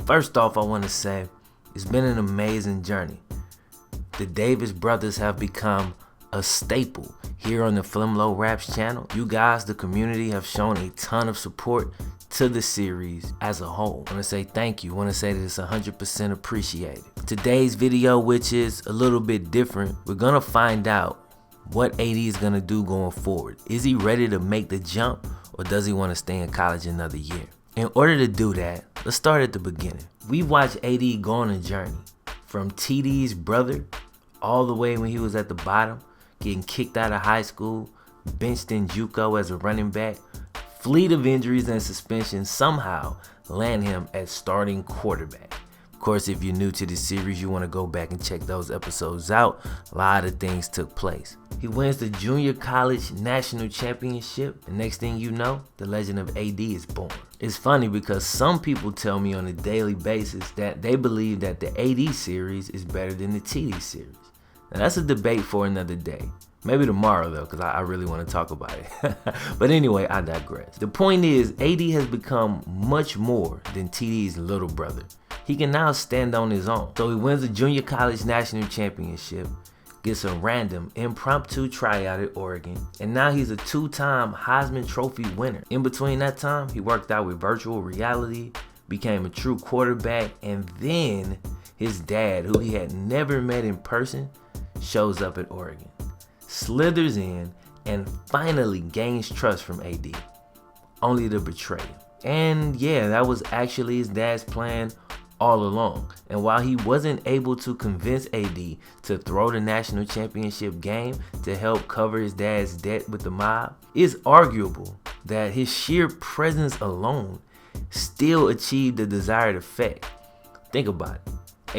First off, I want to say it's been an amazing journey. The Davis brothers have become a staple here on the FlemLo Raps channel. You guys, the community, have shown a ton of support to the series as a whole. I want to say thank you. I want to say that it's 100% appreciated. Today's video, which is a little bit different, we're going to find out what AD is going to do going forward. Is he ready to make the jump, or does he want to stay in college another year? In order to do that, let's start at the beginning. We watched AD go on a journey from TD's brother all the way when he was at the bottom, getting kicked out of high school, benched in JUCO as a running back, fleet of injuries and suspensions, somehow land him at starting quarterback. Of course, if you're new to this series, you want to go back and check those episodes out. A lot of things took place. He wins the junior college national championship, and next thing you know, the legend of AD is born. It's funny because some people tell me on a daily basis that they believe that the AD series is better than the TD series. Now that's a debate for another day. Maybe tomorrow though, because I really want to talk about it. But anyway, I digress. The point is, AD has become much more than TD's little brother. He can now stand on his own. So he wins the junior college national championship, gets a random impromptu tryout at Oregon, and now he's a two-time Heisman Trophy winner. In between that time, he worked out with virtual reality, became a true quarterback, and then his dad, who he had never met in person, shows up at Oregon, slithers in, and finally gains trust from AD, only to betray him. And yeah, that was actually his dad's plan all along. And while he wasn't able to convince AD to throw the national championship game to help cover his dad's debt with the mob, it's arguable that his sheer presence alone still achieved the desired effect. Think about it.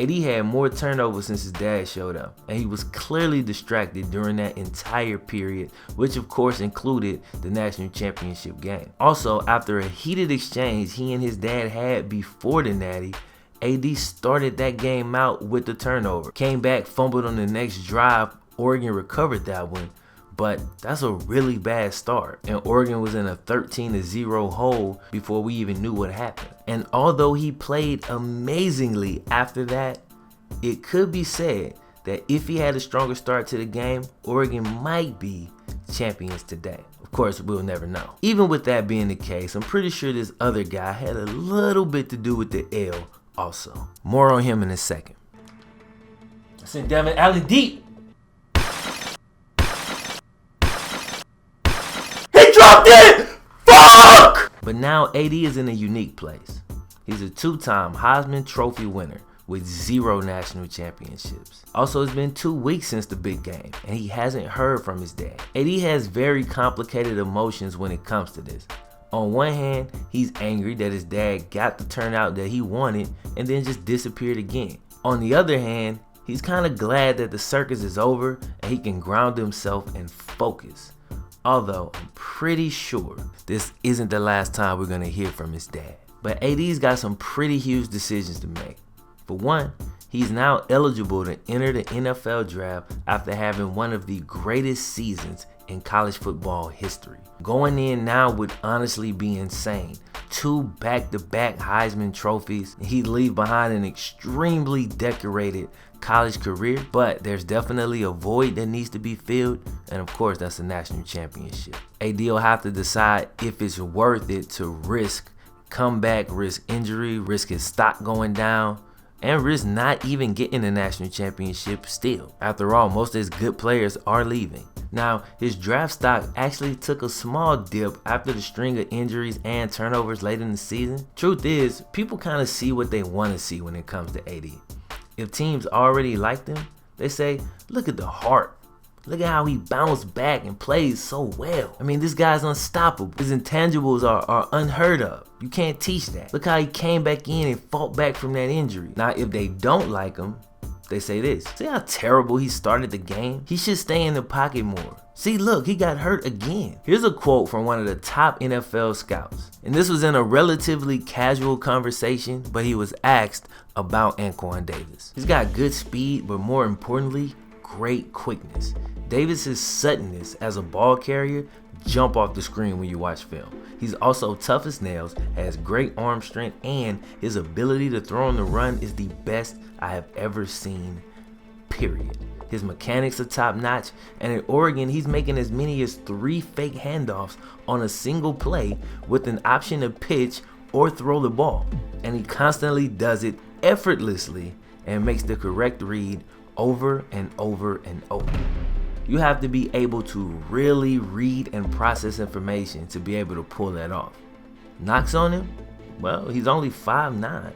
AD had more turnovers since his dad showed up, and he was clearly distracted during that entire period, which of course included the national championship game. Also, after a heated exchange he and his dad had before the natty, AD started that game out with the turnover. Came back, fumbled on the next drive. Oregon recovered that one, but that's a really bad start. And Oregon was in a 13-0 hole before we even knew what happened. And although he played amazingly after that, it could be said that if he had a stronger start to the game, Oregon might be champions today. Of course, we'll never know. Even with that being the case, I'm pretty sure this other guy had a little bit to do with the L also. More on him in a second. I sent Devin Allen deep. He dropped it! Fuck! But now AD is in a unique place. He's a two-time Heisman Trophy winner with 0 national championships. Also, it's been 2 weeks since the big game, and he hasn't heard from his dad. AD has very complicated emotions when it comes to this. On one hand, he's angry that his dad got the turnout that he wanted and then just disappeared again. On the other hand, he's kind of glad that the circus is over and he can ground himself and focus. Although I'm pretty sure this isn't the last time we're going to hear from his dad. But AD's got some pretty huge decisions to make. For one, he's now eligible to enter the NFL draft after having one of the greatest seasons in college football history. Going in now would honestly be insane. 2 back-to-back Heisman trophies. He'd leave behind an extremely decorated college career, but there's definitely a void that needs to be filled, and of course that's a national championship. AD will have to decide if it's worth it to risk comeback, risk injury, risk his stock going down, and risk not even getting the national championship still. After all, most of his good players are leaving. Now, his draft stock actually took a small dip after the string of injuries and turnovers late in the season. Truth is, people kind of see what they want to see when it comes to AD. If teams already like him, they say, look at the heart. Look at how he bounced back and plays so well. I mean, this guy's unstoppable. His intangibles are unheard of. You can't teach that. Look how he came back in and fought back from that injury. Now, if they don't like him, they say this. See how terrible he started the game? He should stay in the pocket more. See, look, he got hurt again. Here's a quote from one of the top NFL scouts. And this was in a relatively casual conversation, but he was asked about Ncaa Davis. He's got good speed, but more importantly, great quickness. Davis's suddenness as a ball carrier jump off the screen when you watch film. He's also tough as nails, has great arm strength, and his ability to throw on the run is the best I have ever seen, period. His mechanics are top notch, and at Oregon, he's making as many as 3 fake handoffs on a single play with an option to pitch or throw the ball. And he constantly does it effortlessly and makes the correct read over and over and over. You have to be able to really read and process information to be able to pull that off. Knocks on him? Well, he's only 5'9".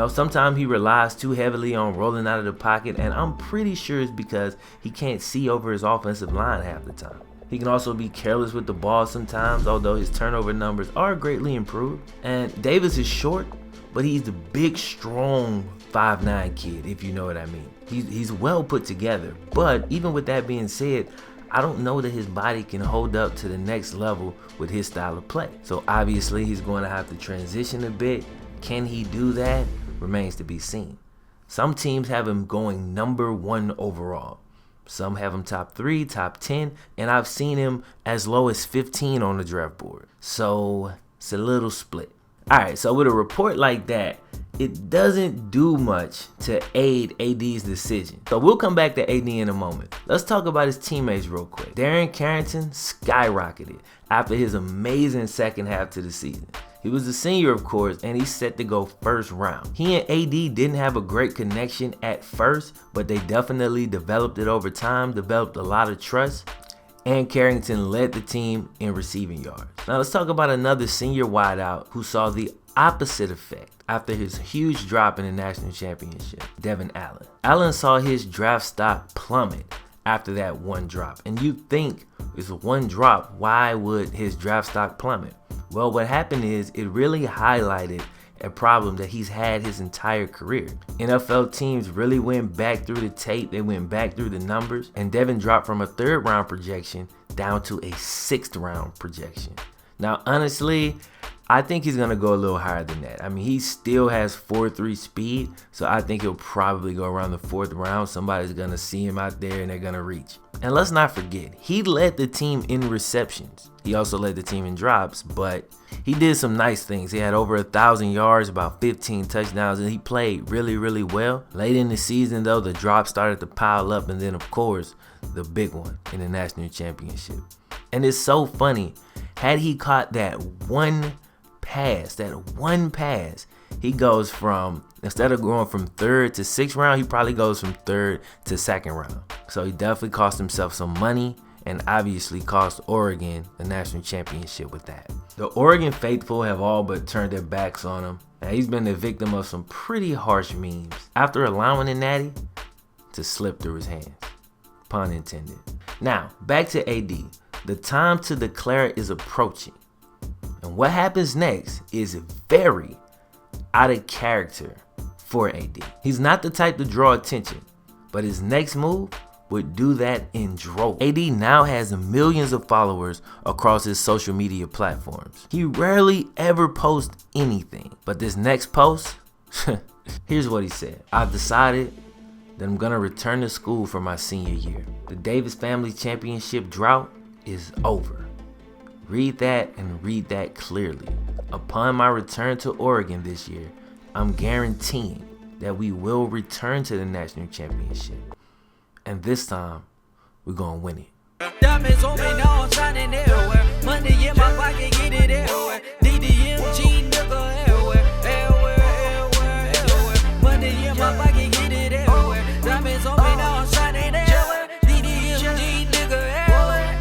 Sometimes he relies too heavily on rolling out of the pocket, and I'm pretty sure it's because he can't see over his offensive line half the time. He can also be careless with the ball sometimes, although his turnover numbers are greatly improved. And Davis is short, but he's the big, strong 5'9" kid, if you know what I mean. He's well put together, but even with that being said, I don't know that his body can hold up to the next level with his style of play. So obviously he's going to have to transition a bit. Can he do that? Remains to be seen. Some teams have him going number 1 overall. Some have him top 3, top 10, and I've seen him as low as 15 on the draft board. So it's a little split. All right, so with a report like that, it doesn't do much to aid AD's decision. So we'll come back to AD in a moment. Let's talk about his teammates real quick. Darren Carrington skyrocketed after his amazing second half to the season. He was a senior, of course, and he's set to go first round. He and AD didn't have a great connection at first, but they definitely developed it over time, developed a lot of trust, and Carrington led the team in receiving yards. Now let's talk about another senior wideout who saw the opposite effect after his huge drop in the national championship, Devin Allen. Allen saw his draft stock plummet after that one drop. And you think, it's one drop, why would his draft stock plummet? Well, what happened is it really highlighted a problem that he's had his entire career. NFL teams really went back through the tape, they went back through the numbers, and Devin dropped from a 3rd round projection down to a 6th round projection. Now, honestly, I think he's going to go a little higher than that. I mean, he still has 4.3 speed, so I think he'll probably go around the 4th round. Somebody's going to see him out there and they're going to reach. And let's not forget, he led the team in receptions. He also led the team in drops, but he did some nice things. He had over 1,000 yards, about 15 touchdowns, and he played really, really well. Late in the season, though, the drops started to pile up, and then, of course, the big one in the national championship. And it's so funny. Had he caught that one pass, he goes from, instead of going from 3rd to 6th round, he probably goes from 3rd to 2nd round. So he definitely cost himself some money and obviously cost Oregon the national championship with that. The Oregon faithful have all but turned their backs on him, and he's been the victim of some pretty harsh memes after allowing the natty to slip through his hands. Pun intended. Now, back to AD. The time to declare is approaching. And what happens next is very out of character for AD. He's not the type to draw attention, but his next move would do that in droves. AD now has millions of followers across his social media platforms. He rarely ever posts anything, but this next post, here's what he said. I've decided that I'm gonna return to school for my senior year. The Davis Family Championship drought is over. Read that and read that clearly. Upon my return to Oregon this year, I'm guaranteeing that we will return to the national championship. And this time, we're gonna win it. Diamonds on me, now I'm shining everywhere. Money in my pocket, get it everywhere. DDMG, nigga, everywhere. Money in my pocket, get it everywhere. Diamonds on me, now I'm shining everywhere. DDMG, nigga, everywhere.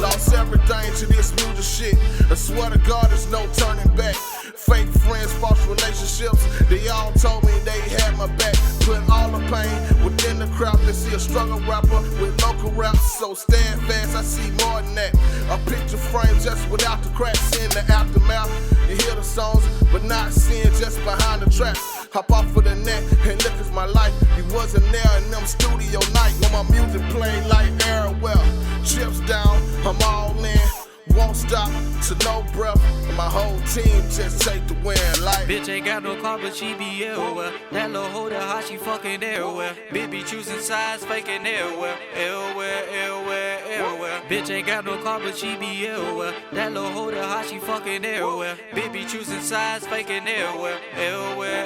Lost everything to this music shit. I swear to God, there's no turning back. Fake friends, false relationships, they all told me they had my back. Put all the pain within the crowd. They see a struggle rapper with local raps. So stand fast, I see more than that. A picture frame just without the cracks in the aftermath. You hear the songs, but not seeing just behind the tracks. Hop off of the net and look at my life. You wasn't there in them studio night when my music played like Airwell. Chips down, I'm all in. won't stop to no breath. And my whole team just take the win like. Bitch ain't got no car, but she be everywhere. That little hoe that hot, she fucking everywhere. Bitch be choosing sides, faking everywhere. Everywhere, everywhere, everywhere. Bitch ain't got no car, but she be everywhere. That little hoe that hot, she fucking everywhere. Bitch be choosing sides, faking everywhere. Everywhere,